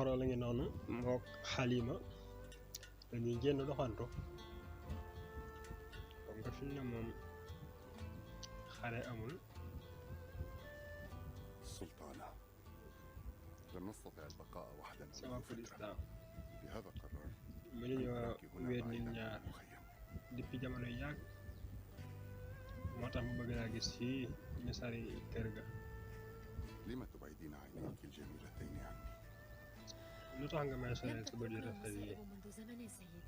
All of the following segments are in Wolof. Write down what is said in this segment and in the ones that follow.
artoxoro la ngi noonu mook xalima dañuy génn doxantu comme nga fi ne moom xare amul سلطانة لم نستطع البقاء وحدنا sama président لهذا قررت mënuñoo أن wéet بعيدا nit عن ñaar المخيم. depuis jamono yàgg moo tax mu bëgg laa gis fii ñu sari kër ga لم تبعدين عينيك الجميلتين عني؟ lu tax nga may لم soreel sa bët yu تتركنا rafet yi المصائب منذ زمن سيدي.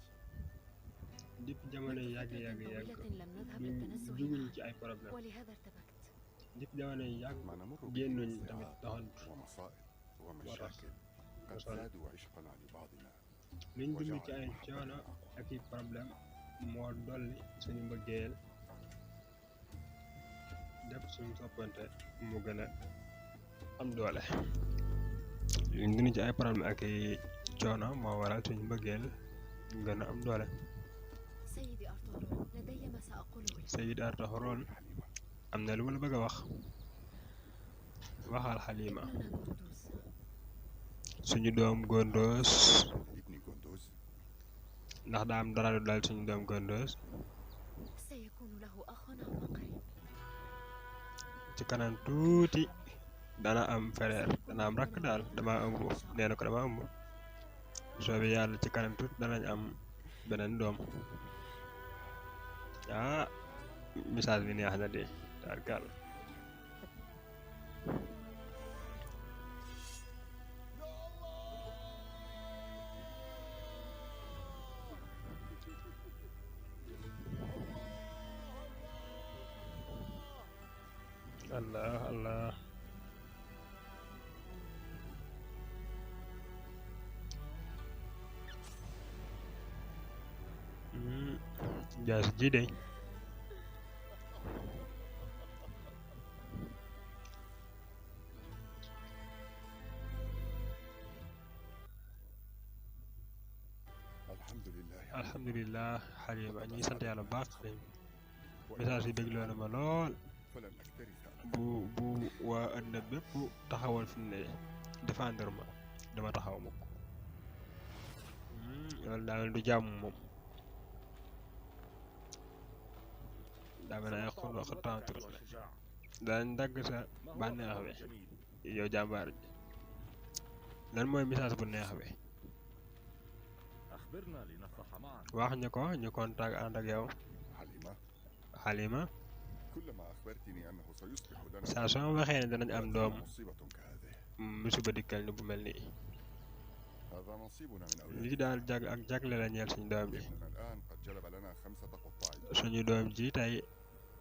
depuis jamono منذ yàgg فترة yàgg yàgg طويلة لم نذهب ñu للتنزه juguñu معا ci ay problème ولهذا ارتبكت. depuis jamono yàgg ما نمر génnuñ به tamit صراعات doxantu ومصائب ومشاكل قد وصل. زادوا عشقا لبعضنا luñ dund ci ay وجعلوا coono محبتنا أقوى. ak i problème moo dolli suñu mbëggeel def suñu soppante mu gën a am doole luñ dund ci ay problème ak i coono moo waral suñu mbëggeel gën a am doole سيدي أرطغرل لدي ما سأقوله لك. Sayid Artaxoroon حليمة am na lu ma la bëgg a wax waxal Xalima ابننا قندوز suñu doom Gondos ابني قندوز ndax daa am dara lu dal suñu doom Gondos سيكون له أخ عما قريب. ci kanam tuuti dana am frère dana am rakk daal dama ëmb nee na ko dama ëmb soobee yàlla ci kanam tuuti danañ am beneen doom ah message bi neex na de tarkal Allah Allah jaas ji de الحمد لله alhamdulilah Xalima ñu ngi sant yàlla bu baax message yi bégloo na ma lool فلن أكترث أبدا. bu waa àddina bépp taxawal fi mu ne défendre ma dama taxaw mukk loolu daa mel du jàmm moom daa mel ay xul wax tentre daañ dagg sa bànneex bi yow jàmbaar ji lan mooy message bu neex bi أخبرنا لنفرح معا. wax ñu ko ñu contact ànd ak yow حليمة Xalima كلما أخبرتني أنه سيصبح لنا saa soo ma waxee ne danañ am doom مصيبة كهذه. musiba dikkal ni bu mel nii هذا نصيبنا من أولادنا. lii daal jag ak jagle la ñeel suñu doom ji ابننا الآن قد جلب لنا 5 قطاع. suñu doom ji tey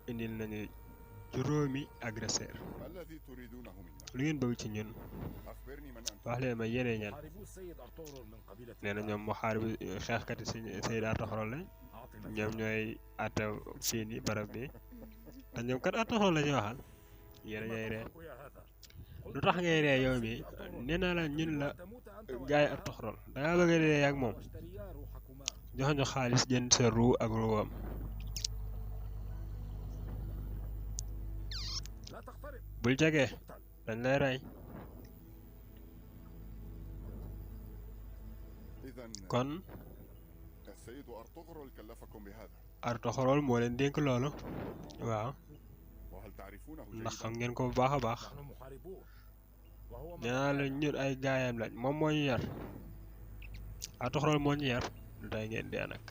indil nañu juróomi agresseur الذي تريدونه منا؟ lu ngeen bëgg ci ñun أخبرني من أنت. wax leen ma yenee ñan محاربو السيد أرطغرل من قبيلة nee na ñoom mu xaar bi xeexkati si Sayid Artaxoroon lañ أعطنا ñoom ñooy atta fii ni barab bi te ñoom kat Artaxoroon la ñuy waxal yéen a ñooy ree تضحك يا هذا؟ lu tax ngay ree yow mi nee naa la ñun la gaay Artaxoroon dangaa bëgg a ree ak moom واشتريا روحكما. jox ñu xaalis jënd sa ruu ak ruwam لا تقترب. bul jege dañ lay rey إذا kon السيد أرطغرل كلفكم بهذا، Artaxoroon moo leen dénk loolu waaw وهل تعرفونه ndax xam جيدا؟ ngeen ko bu baax a baax نحن محاربون وهو من nee naa la ñun ay gaayam lañ moom moo ñu yar Artaxoroon moo ñu yar lu tay ngeen dee nag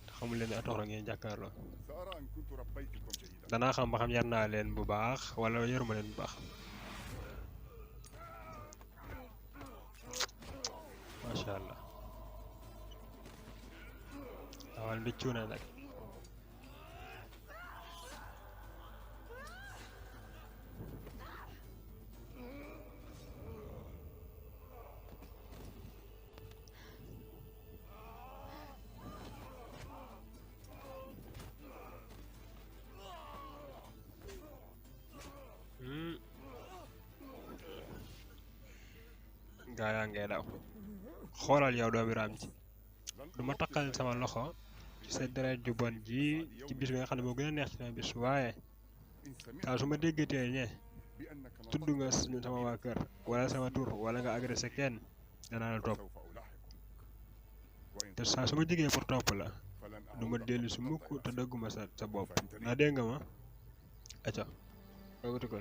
te xamul leen ne Artaxoroon ngeen jàkkaarloo سأرى إن كنت ربيتكم جيدا. danaa xam ba xam yar naa leen bu baax wala yaruma leen bu baax masha allah awal bi cuune nag gaa yaa ngay daw xoolal yow doomi raam ji du ma taqal sama loxo ci sa deret ju bon ji ci bis bi nga xam ne moo gën a neex ci sama bis waaye إن سمعت saa su ma déggatee ne بأنك tudd nga sama waa kër wala sama tur wala nga agressé kenn danaa la topp سوف ألاحقك وإن te saa su ma jigee pour topp la فلن du ma dellu si mukk te dëgguma sa bopp ndax dégg nga ma acca nga wuti ko